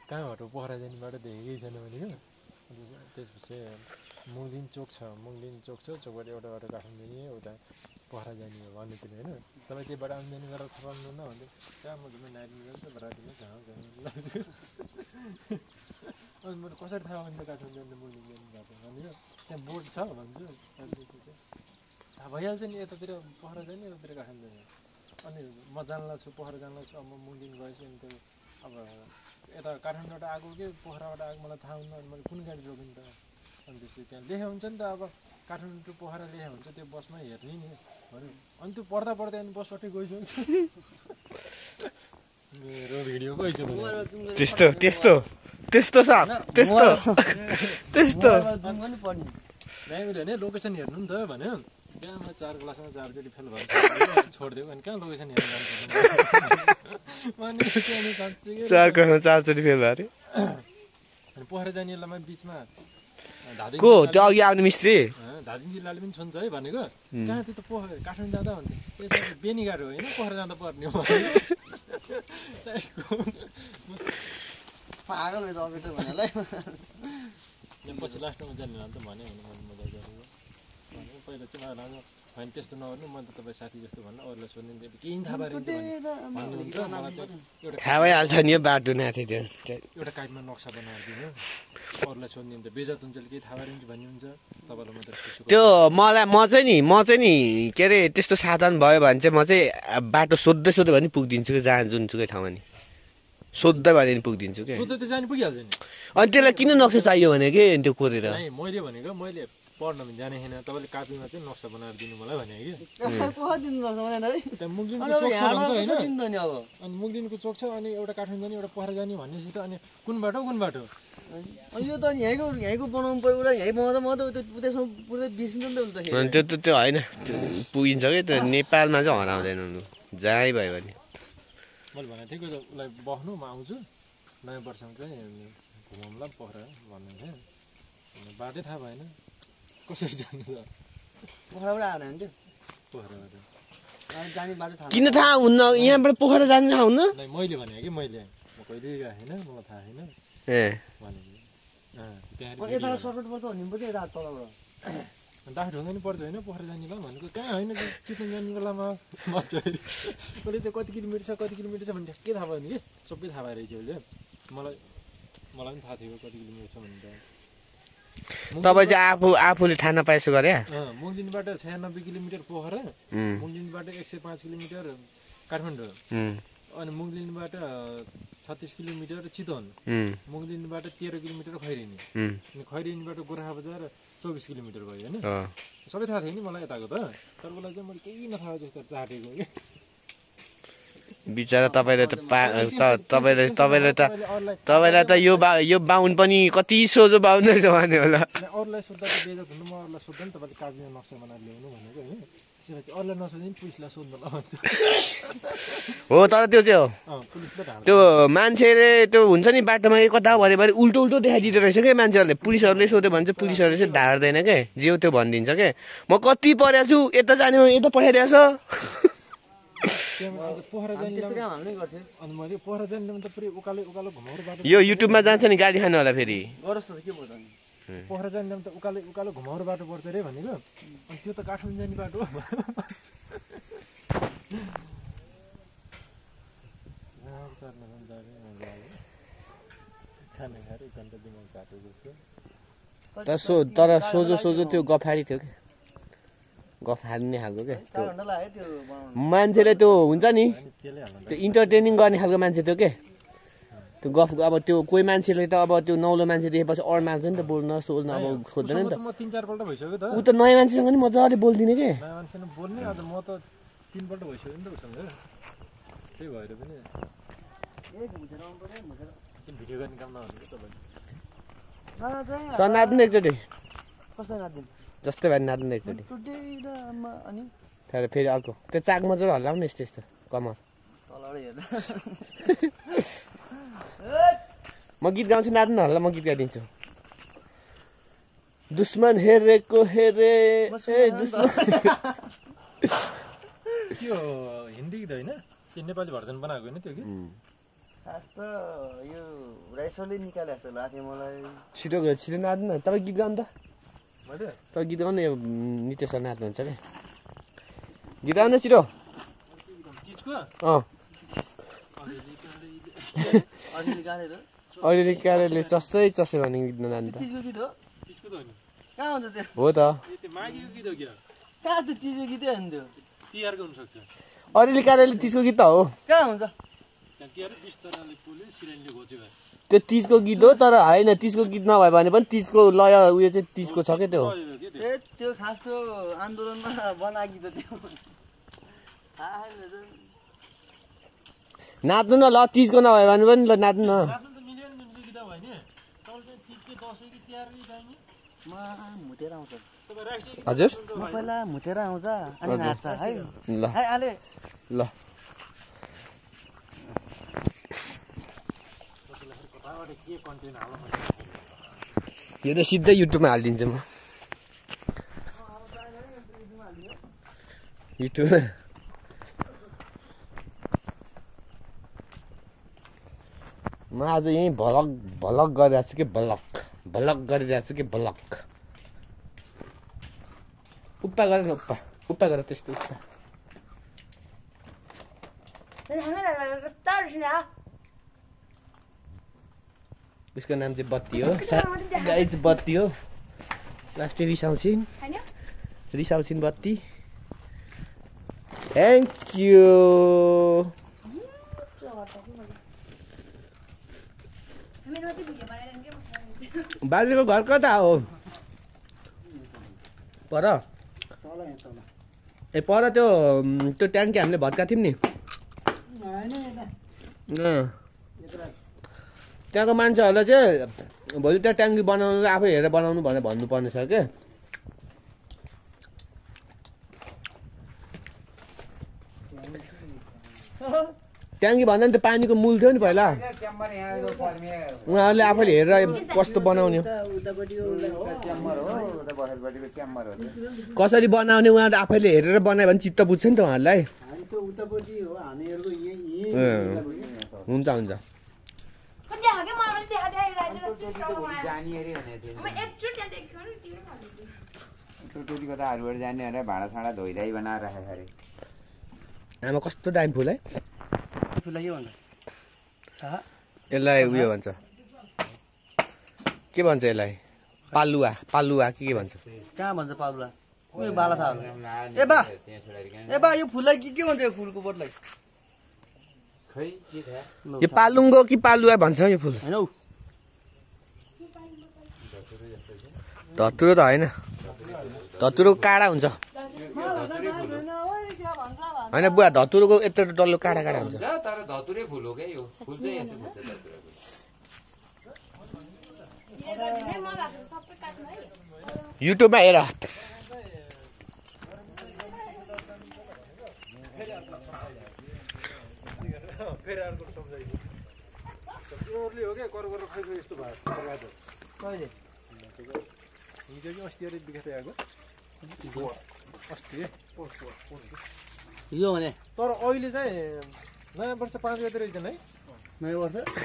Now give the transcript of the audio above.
कहाँबाट पोखरा जाने बाटो देखेकै छैन भनेको त्यसपछि मुङदिन चोक छ चोकबाट एउटा बाटो काठमाडौँ जाने एउटा पोखरा जाने हो भन्नुतिर होइन तपाईँ त्यो बाटो आउने जाने गरेर थाहा न भन्दै कहाँ म घुम्न नाइटमा जान्छ भराटीमा कहाँ अनि मैले कसरी थाहा भन्दा काठमाडौँ जाने मुङदिन जाने बाटो भनेको त्यहाँ बोर्ड छ भन्छु थाहा भइहाल्छ नि यतातिर पोखरा जाने यतातिर काठमाडौँ जाने अनि म जान्ला छु पोखरा जान्ला छु अब म मुङदिन गएपछि अनि त्यो अब यता काठमाडौँबाट आएको कि पोखराबाट आएको मलाई थाहा हुन्न अनि मैले कुन गाडी रोकिनु त अनि त्यसपछि त्यहाँ लेखे हुन्छ नि त अब काठमाडौँ टु पोखरा लेखे हुन्छ त्यो बसमा हेर्ने नि भन्यो अनि त्यो पढ्दा अनि बसबाटै गइसक्छ मेरो भिडियो गइसक्यो त्यस्तो छ त्यस्तो भने लोकेसन हेर्नु नि त भन्यो कहाँमा 4 क्लासमा 4 चोटि फेल भएको छोडिदियो अनि कहाँ लोकेसन हेर्नु जान्छ 4 क्लासमा 4 चोटि फेल भयो अरे अनि पोखरा जाने बेलामा बिचमा को त्यो अघि आउने मिस्त्री धादिङ जिल्लाले पनि छन्छ है भनेको कहाँ त्यो त पोखरा काठमाडौँ जाँदा भन्थे त्यसरी बेनी गाडो होइन पोखरा जाँदा पर्ने हो पागल रहेछ अपेटर भन्नेलाई पछि लास्टमा जाने त भन्यो भने मैले मजा गरेको पहिला चाहिँ मलाई होइन त्यस्तो नगर्नु म त तपाईँ साथी जस्तो भन्नु अरूलाई सोध्नु केही थाहा पाइन्छ भन्नुहुन्छ मलाई चाहिँ थाहा भइहाल्छ नि यो बाटो नाथे त्यो एउटा काइटमा नक्सा बनाएर दिनु अरूलाई सोध्ने हुन्छ बेजत हुन्छ केही थाहा पाइन्छ भन्ने हुन्छ तपाईँलाई मात्र त्यो म चाहिँ नि के अरे त्यस्तो साधन भयो भने चाहिँ म चाहिँ बाटो सोध्दै भने पुगिदिन्छु कि जहाँ जुनसुकै ठाउँमा नि सोध्दै भने नि पुगिदिन्छु कि सोध्दै त जाने पुगिहाल्छ नि अनि त्यसलाई किन नक्सा चाहियो भने कि त्यो कोरेर मैले भनेको मैले पढ्न पनि जाने छैन तपाईँले कापीमा चाहिँ नक्सा बनाएर दिनु मलाई भने कि अनि मुगदिनको चोक छ अनि एउटा काठमाडौँ जाने एउटा पोखरा जाने भनेपछि त अनि कुन बाटो यो त यहीँको बनाउनु पर्यो उता यहीँ बनाउँदा म त उतैसम्म पुरै बिर्सिन्छ नि त त्यो होइन पुगिन्छ कि त्यो नेपालमा चाहिँ हराउँदैन जहीँ भयो भने मैले भनेको थिएँ उसलाई बस्नु म आउँछु नयाँ वर्षमा चाहिँ घुमाउँला पोखरा भन्नु थियो बाटै थाहा भएन कसरी जानु त पोखराबाट आएन नि त्यो पोखराबाट जाने बाटो थाहा किन थाहा हुन्न यहाँबाट पोखरा जानु थाहा हुन्न मैले भने कि मैले म कहिले गएको छैन मलाई थाहा छैन भनेको यता सर्कट पर्छ भन्नु पर्छ यता तलबाट डाक्टर हुँदा नि पर्छ होइन पोखरा जाने बेला भनेको कहाँ होइन चितवन जाने बेलामा मजा कसले त्यो कति किलोमिटर छ भने के थाहा भयो नि कि सबै थाहा भएर उसले मलाई पनि थाहा थियो कति किलोमिटर छ भने तपाईँ चाहिँ आफूले थाहा नपाएसो गरे मुङदिनबाट 96 किलोमिटर पोखरा मुङदिनबाट 105 किलोमिटर काठमाडौँ अनि मुङदिनबाट 36 किलोमिटर चितवन मुङदिनबाट 13 किलोमिटर खैरेनी अनि खैरेनीबाट गोर्खा बजार 24 किलोमिटर भयो होइन सबै थाहा थियो नि मलाई यताको त तर उसलाई चाहिँ मैले केही नथाहा जस्तो चाटेको कि बिचरा तपाईँलाई त यो बाहुन पनि कति सोझो बाहुन रहेछ भने होला अरूलाई सोद्धा त बेजत हुनु म अरूलाई सोध्दा नि तपाईँले कागजमा नक्सा बनाएर ल्याउनु भनेको होइन त्यसपछि अरूलाई नसोध्ने पुलिसलाई सोध्नु लगाउँछु हो तर त्यो चाहिँ हो त्यो मान्छेले त्यो हुन्छ नि बाटोमा कता भरे उल्टो देखाइदिँदो रहेछ क्या मान्छेहरूले पुलिसहरूले सोध्यो भने चाहिँ पुलिसहरूले चाहिँ ढाड्दैन क्या जे त्यो भनिदिन्छ क्या म कति परेको छु यता जाने यता पठाइदिएछ यो युट्युबमा जान्छ नि गाली खानु होला फेरि पोखरा जाने त उकालो घुमाउरो बाटो पर्छ अरे भनेको अनि त्यो त काठमाडौँ जाने बाटो तर सोझो त्यो गफारी थियो कि गफार्ने खालको क्या मान्छेले त्यो हुन्छ नि त्यो इन्टरटेनिङ गर्ने खालको मान्छे थियो के त्यो गफ अब त्यो कोही मान्छेले त अब त्यो नौलो मान्छे देखेपछि अरू मान्छे नि त बोल्न सोध्न अब खोज्दैन नि त म 3-4 पल्ट भइसक्यो त उ त नयाँ मान्छेसँग नि मजाले बोल्दिने के नयाँ मान्छेसँग बोल्ने अझ म त 3 पल्ट भइसक्यो नि त उसँग त्यही भएर पनि भिडियो गर्ने काम नहुनु तपाईले सनाद्नु एकचोटि कसलाई नाच्दिनु जस्तै भए नाच्नु एकचोटि अनि फेरि अर्को त्यो चाक मजाले हल्लाउनु यस्तो कमर म गीत गाउँछु नाच्नु न होला म गीत गाइदिन्छु दुश्मन हेरेको हेरे दुश्मन त्यो हिन्दी गीत होइन त्यो नेपाली भर्जन बनाएको होइन त्यो गीत खास त यो यसोले निकाले जस्तो लाग्थ्यो मलाई। छिटो नाच्नु न तपाईँ गीत गाउनु त मैले तपाईँ गीत गाउनु यो नित्य सर नाच्नुहुन्छ क्या गीत गाउनु छिटो किचको अलिअलि गाडेर अलिअलि क्यारेले चस्सै भने गीत नजान्नु त तिजको गीत हो किचको त हो नि कहाँ हुन्छ त्यो हो त त्यो माघीको गीत हो क्या कहाँ त्यो तिजको गीतै हुन्थ्यो तिहारको हुनसक्छ अलिअलि क्यारेले तिजको गीत त हो कहाँ हुन्छ त्यहाँ तिहार बिस्ताराले पोल्यो सिरानीले घोच्यो भाइ त्यो तिजको गीत हो तर होइन तिजको गीत नभए भने पनि तिजको लय उयो चाहिँ तिजको छ क्या त्यो ए त्यो खास त्यो आन्दोलनमा बनाएको गीत हो त्यो नाच्नु न ल तिजको नभए भने पनि ल नाच्नु न आफ्नो त मिलियन जुनसुकै गीत भयो नि तपाईँ चाहिँ तिजकै दसैँ कि तिहार कि चाहिने मुतेर आउँछ तपाईँ राष्ट्रिय गीत हजुर म पहिला मुतेर आउँछ अनि नाच्छ है ल है आले ल कताबाट के कन्टेन्ट हाल्नु यो त सिधै युट्युबमा हालिदिन्छु म युट्युबमा म आज यहीँ भलक गरिरहेको छु कि भलक गरिरहेको छु कि भलक उप्पा गर न उप्पा गर त्यस्तो उप्पा उसको नाम चाहिँ बत्ती हो गाइज बत्ती हो लास्टै रिसाउँछिन् बत्ती थ्याङ्क यू बाजेको घर कता हो पर ए पर त्यो ट्याङ्की हामीले भत्का थियौँ नि त्यहाँको मान्छेहरूलाई चाहिँ भोलि त्यहाँ ट्याङ्की बनाउनु आफै हेरेर बनाउनु भनेर भन्नुपर्ने छ क्या ट्याङ्की भन्दा नि त पानीको मूल थियो नि पहिला उहाँहरूले आफैले हेरेर कस्तो बनाउने कसरी बनाउने उहाँहरूले आफैले हेरेर बनायो भने चित्त बुझ्छ नि त उहाँहरूलाई हुन्छ हुन्छ टोलीको त हालबाट जाने अरे भाँडासाँडा धोइधाइ बनाएर राखेको अरे आमा कस्तो दामी फुल है फुललाई के भन्छ यसलाई उयो भन्छ के भन्छ यसलाई पालुवा के भन्छ कहाँ भन्छ पाउला उयो बाला थाहा ए बा यो फुललाई के भन्छ यो फुलको बोटलाई खै के थाहा यो पालुङ्गो कि पालुवा भन्छ यो फुल हैन हौ धतुरो त होइन धतुरो काँडा हुन्छ होइन बुवा धतुरोको यत्रो डल्लो काँडा हुन्छ तर धतुरै फुल हो क्या यो फुल चाहिँ यस्तो फुल्छ धतुरो युट्युबमा हेर फेरि अर्को सम्झाइदिनु तिमीहरूले हो क्या कर गरेर खैको यस्तो भयो कहिले हिजो कि अस्ति अलिक बिखेर आएको अस्ति यो भने तर अहिले चाहिँ नयाँ वर्ष 5 गते रहेछन् है नयाँ वर्ष